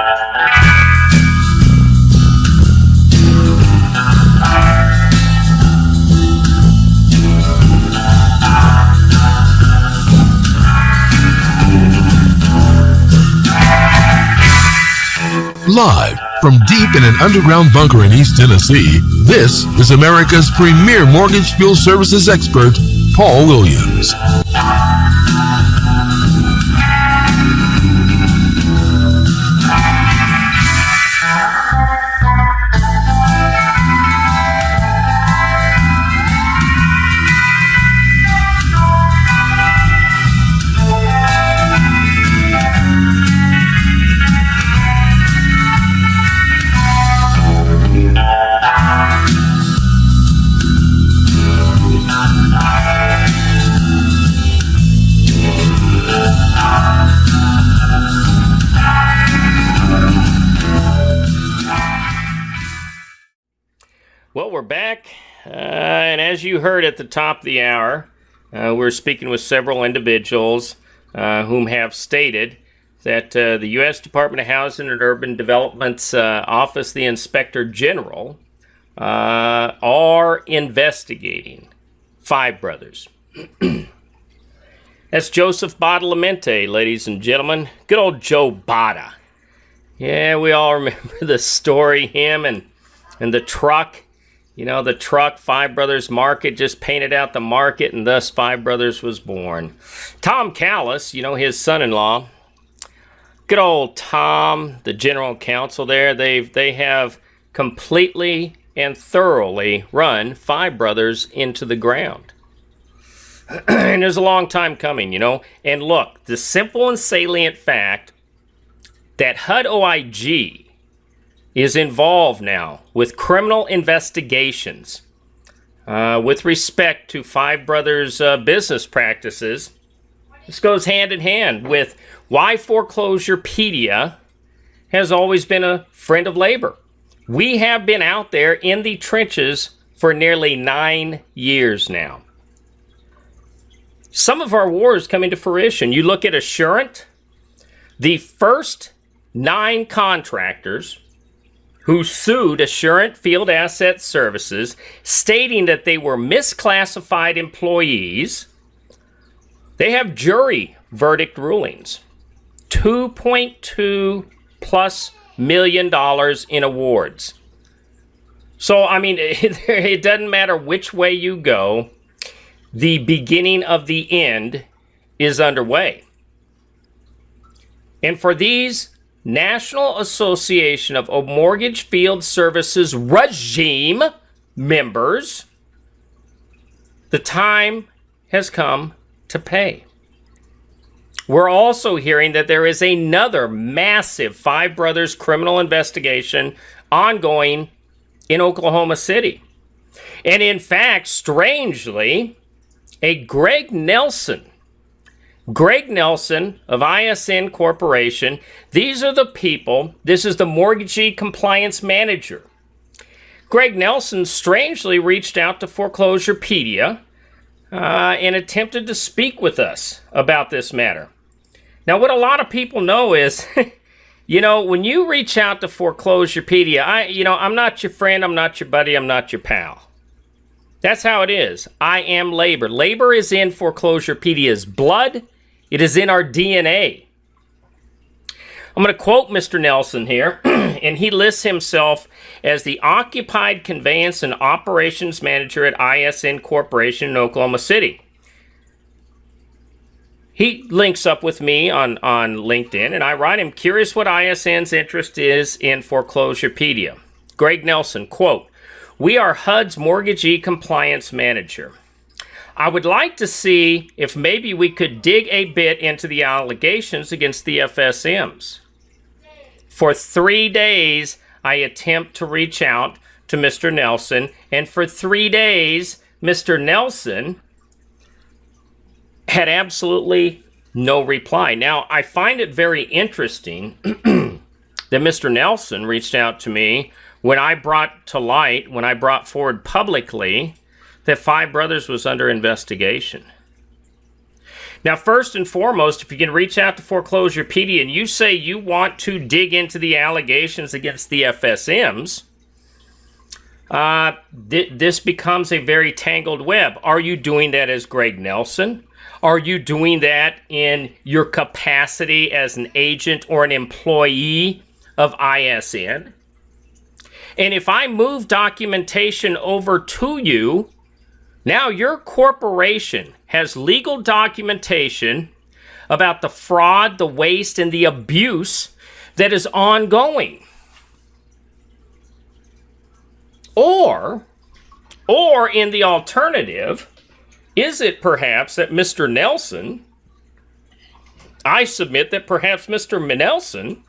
Live from deep in an underground bunker in East Tennessee, this is America's premier mortgage fuel services expert, Paul Williams. Well, we're back, and as you heard at the top of the hour, we're speaking with several individuals whom have stated that the U.S. Department of Housing and Urban Development's Office, the Inspector General, are investigating Five Brothers. That's Joseph Badalamenti, ladies and gentlemen. Good old Joe Bada. Yeah, we all remember the story, him and the truck. You know, the truck, Five Brothers Market, just painted out the market, and thus Five Brothers was born. Tom Callis, you know, his son-in-law, good old Tom, the general counsel there, they have completely and thoroughly run Five Brothers into the ground. And there's a long time coming, you know. And look, the simple and salient fact that HUD OIG is involved now with criminal investigations with respect to Five Brothers' business practices. This goes hand in hand with why Foreclosurepedia has always been a friend of labor. We have been out there in the trenches for nearly 9 years now. Some of our wars coming to fruition. You look at Assurant, the first 9 contractors who sued Assurant Field Asset Services, stating that they were misclassified employees. They have jury verdict rulings. $2.2+ million in awards. So, I mean, it doesn't matter which way you go, the beginning of the end is underway. And for these National Association of Mortgage Field Services regime members, the time has come to pay. We're also hearing that there is another massive Five Brothers criminal investigation ongoing in Oklahoma City. And in fact, strangely, a Greg Nelson of ISN Corporation, these are the people, this is the mortgagee compliance manager. Greg Nelson strangely reached out to Foreclosurepedia and attempted to speak with us about this matter. Now, what a lot of people know is, you know, when you reach out to Foreclosurepedia, I'm not your friend, I'm not your buddy, I'm not your pal. That's how it is. I am labor. Labor is in Foreclosurepedia's blood. It is in our DNA. I'm going to quote Mr. Nelson here, and he lists himself as the Occupied Conveyance and Operations Manager at ISN Corporation in Oklahoma City. He links up with me on LinkedIn, and I write him, curious what ISN's interest is in Foreclosurepedia. Greg Nelson, quote, "We are HUD's Mortgagee Compliance Manager. I would like to see if maybe we could dig a bit into the allegations against the FSMs. For 3 days, I attempt to reach out to Mr. Nelson, and for 3 days, Mr. Nelson had absolutely no reply." Now, I find it very interesting that Mr. Nelson reached out to me when I brought forward publicly that Five Brothers was under investigation. Now, first and foremost, if you can reach out to Foreclosurepedia and you say you want to dig into the allegations against the FSMs, this becomes a very tangled web. Are you doing that as Greg Nelson? Are you doing that in your capacity as an agent or an employee of ISN? And if I move documentation over to you, now your corporation has legal documentation about the fraud, the waste, and the abuse that is ongoing. Or in the alternative, is it perhaps that Mr. Nelson, I submit that perhaps Mr. Nelson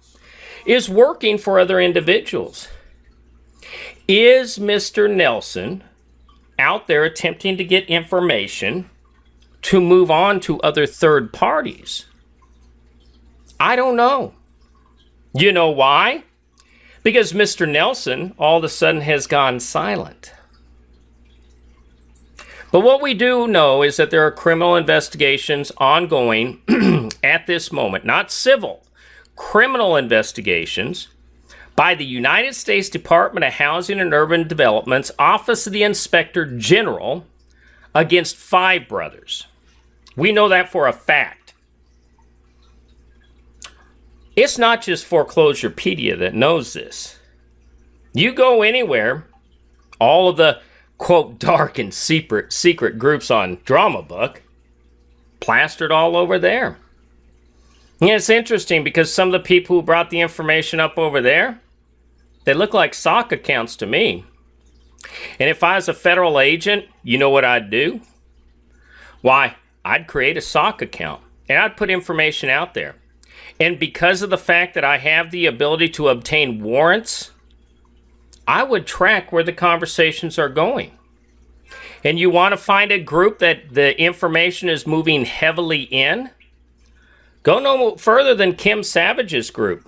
is working for other individuals? Is Mr. Nelson out there attempting to get information to move on to other third parties? I don't know. You know why? Because Mr. Nelson all of a sudden has gone silent. But what we do know is that there are criminal investigations ongoing at this moment, not civil, criminal investigations by the United States Department of Housing and Urban Development's Office of the Inspector General against 5 brothers. We know that for a fact. It's not just Foreclosurepedia that knows this. You go anywhere, all of the, quote, dark and secret groups on Drama Book, plastered all over there. And it's interesting because some of the people who brought the information up over there, they look like sock accounts to me. And if I was a federal agent, you know what I'd do? Why, I'd create a sock account and I'd put information out there. And because of the fact that I have the ability to obtain warrants, I would track where the conversations are going. And you want to find a group that the information is moving heavily in? Go no further than Kim Savage's group.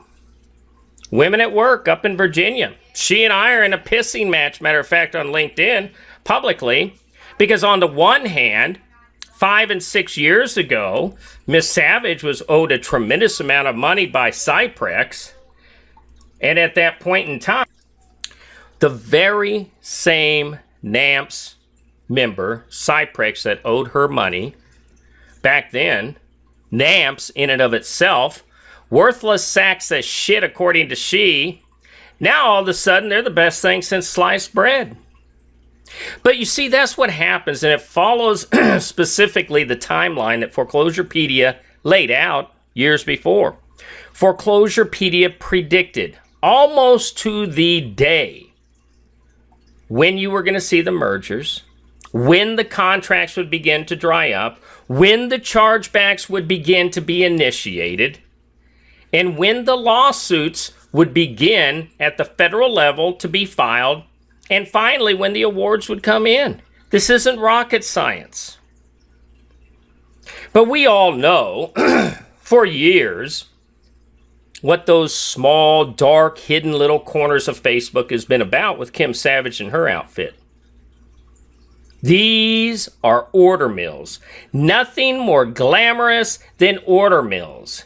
Women at Work up in Virginia. She and I are in a pissing match, matter of fact, on LinkedIn publicly, because on the one hand, 5 and 6 years ago, Miss Savage was owed a tremendous amount of money by Cyprex. And at that point in time, the very same NAMFS member, Cyprex, that owed her money back then, NAMFS in and of itself, worthless sacks of shit according to she, now all of a sudden they're the best thing since sliced bread. But you see, that's what happens, and it follows specifically the timeline that Foreclosurepedia laid out years before. Foreclosurepedia predicted almost to the day when you were going to see the mergers, when the contracts would begin to dry up, when the chargebacks would begin to be initiated, and when the lawsuits would begin at the federal level to be filed, and finally when the awards would come in. This isn't rocket science. But we all know for years what those small, dark, hidden little corners of Facebook has been about with Kim Savage and her outfit. These are order mills. Nothing more glamorous than order mills.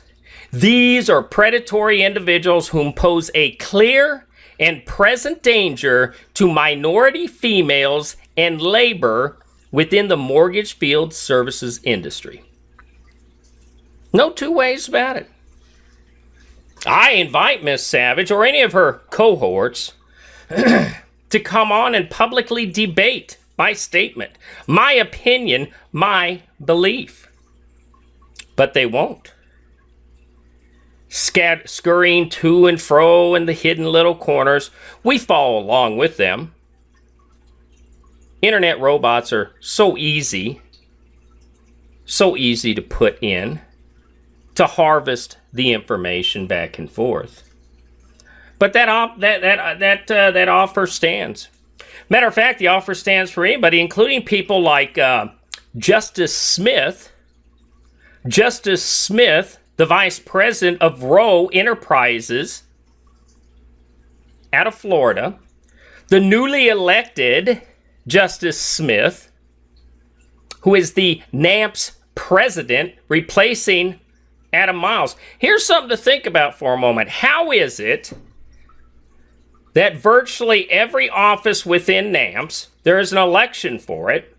These are predatory individuals whom pose a clear and present danger to minority females and labor within the mortgage field services industry. No two ways about it. I invite Miss Savage or any of her cohorts to come on and publicly debate my statement, my opinion, my belief. But they won't. Scurrying to and fro in the hidden little corners, we follow along with them. Internet robots are so easy to put in, to harvest the information back and forth. But that offer stands. Matter of fact, the offer stands for anybody, including people like Justice Smith, the vice president of Rowe Enterprises out of Florida, the newly elected Justice Smith, who is the NAMFS president, replacing Adam Miles. Here's something to think about for a moment. How is it that virtually every office within NAMFS, there is an election for it?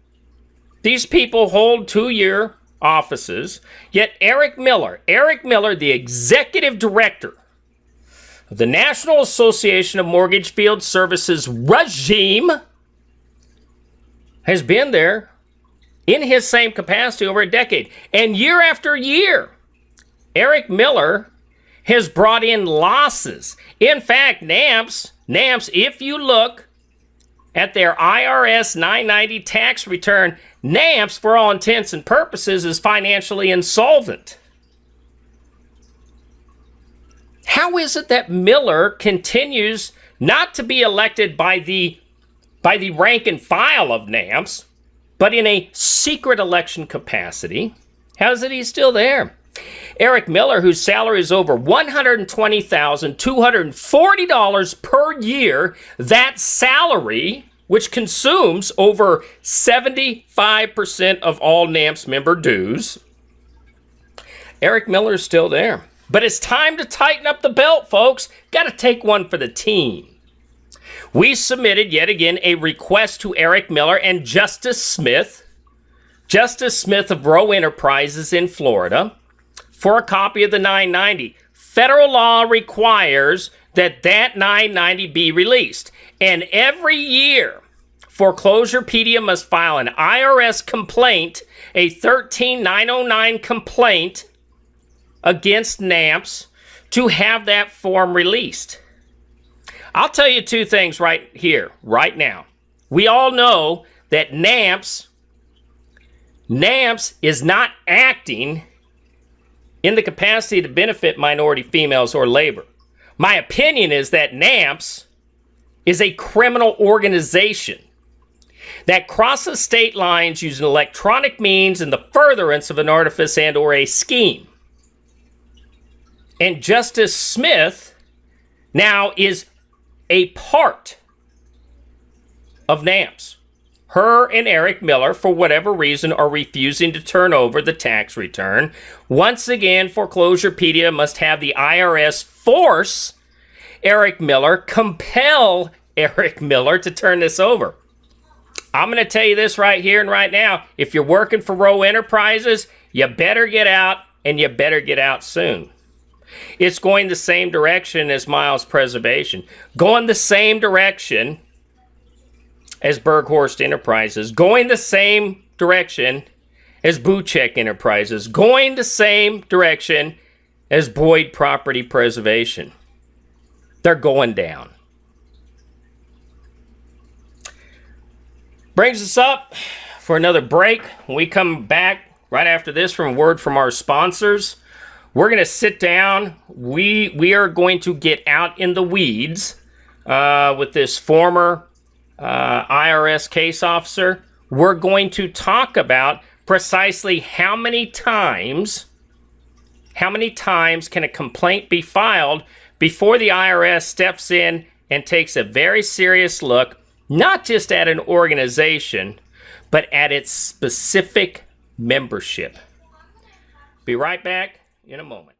These people hold 2-year offices, yet Eric Miller, the executive director of the National Association of Mortgage Field Services regime, has been there in his same capacity over a decade. And year after year, Eric Miller has brought in losses. In fact, NAMFS, if you look at their IRS 990 tax return, NAMFS, for all intents and purposes, is financially insolvent. How is it that Miller continues not to be elected by the rank and file of NAMFS, but in a secret election capacity? How is it he's still there? Eric Miller, whose salary is over $120,240 per year, that salary, which consumes over 75% of all NAMFS member dues, Eric Miller is still there. But it's time to tighten up the belt, folks. Got to take one for the team. We submitted yet again a request to Eric Miller and Justice Smith of Rowe Enterprises in Florida, for a copy of the 990. Federal law requires that 990 be released. And every year, Foreclosurepedia must file an IRS complaint, a 13909 complaint against NAMFS, to have that form released. I'll tell you two things right here, right now. We all know that NAMFS is not acting in the capacity to benefit minority females or labor. My opinion is that NAMFS is a criminal organization that crosses state lines using electronic means in the furtherance of an artifice and or a scheme. And Justice Smith now is a part of NAMFS. Her and Eric Miller, for whatever reason, are refusing to turn over the tax return. Once again, Foreclosurepedia must have the IRS force Eric Miller, compel Eric Miller to turn this over. I'm going to tell you this right here and right now. If you're working for Rowe Enterprises, you better get out, and you better get out soon. It's going the same direction as Miles Preservation, going the same direction as Berghorst Enterprises, going the same direction as Buchek Enterprises, going the same direction as Boyd Property Preservation. They're going down. Brings us up for another break. When we come back right after this from a word from our sponsors, we're going to sit down. We are going to get out in the weeds with this former IRS case officer. We're going to talk about precisely how many times can a complaint be filed before the IRS steps in and takes a very serious look, not just at an organization, but at its specific membership. Be right back in a moment.